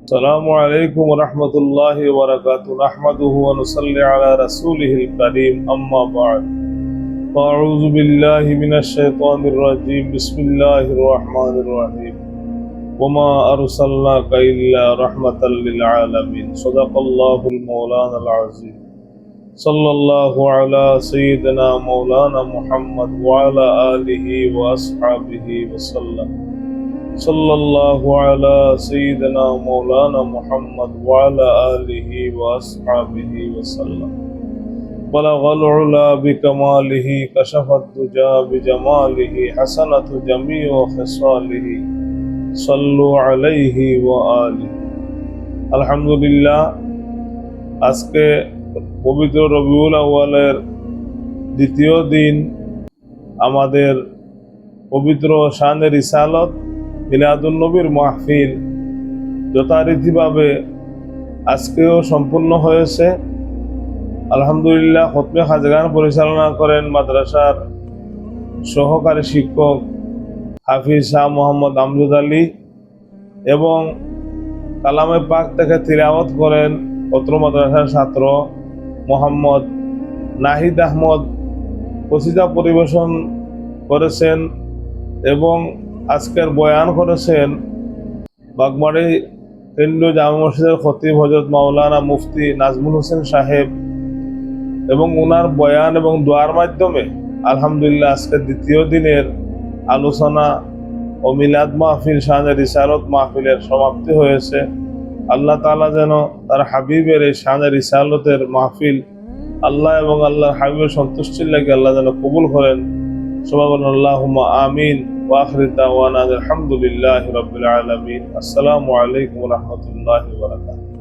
السلام عليكم ورحمة الله وبركاته. نحمده ونصلي على رسوله الكريم. أما بعد، فأعوذ بالله من الشيطان الرجيم. بسم الله الرحمن الرحيم. وما أرسلناك إلا رحمة للعالمين. صدق الله المولانا العظيم. صلى الله على سيدنا مولانا محمد وعلى آله وأصحابه وسلم. صلى الله على سيدنا مولانا محمد وعلى آله وأصحابه وسلم. بلغ العلا بكماله، كشف الدجى بجماله، حسنة جميع خصاله، صلوا عليه وآله. আলহামদুলিল্লাহ, আজকে পবিত্র রবিউল আউয়ালের দ্বিতীয় দিন আমাদের পবিত্র শানে রিসালত মিলাদুন নবীর মাহফিল যথারীতিভাবে আজকেও সম্পূর্ণ হয়েছে। আলহামদুলিল্লাহ, খতমে খাজগান পরিচালনা করেন মাদ্রাসার সহকারী শিক্ষক হাফিজ শাহ মোহাম্মদ আমজদ আলী এবং কালামে পাক থেকে তিলাওয়াত করেন অত্র মাদ্রাসার ছাত্র মোহাম্মদ নাহিদ আহমদ। কসিদা পরিবেশন করেছেন এবং আজকের বয়ান করেছেন বাগমারি কেন্দ্রীয় জামে মসজিদের খতিব হযরত মাওলানা মুফতি নাজমুল হোসেন সাহেব এবং ওনার বয়ান এবং দোয়ার মাধ্যমে আলহামদুলিল্লাহ আজকের দ্বিতীয় দিনের আলোচনা ও মিলাদ মাহফিল শানে রিসালত মাহফিলের সমাপ্তি হয়েছে। আল্লাহ তাআলা যেন তার হাবিবের এই শানে রিসালতের মাহফিল আল্লাহ এবং আল্লাহর হাবিবের সন্তুষ্টির লাগে আল্লাহ যেন কবুল করেন। সবাই বলেন আল্লাহুম্মা আমিন। ওয়া আখিরু দাওয়ানা আলহামদুলিল্লাহি রাব্বিল আলামিন। আসসালামু আলাইকুম ওয়া রাহমাতুল্লাহি ওয়া বারাকাতুহু।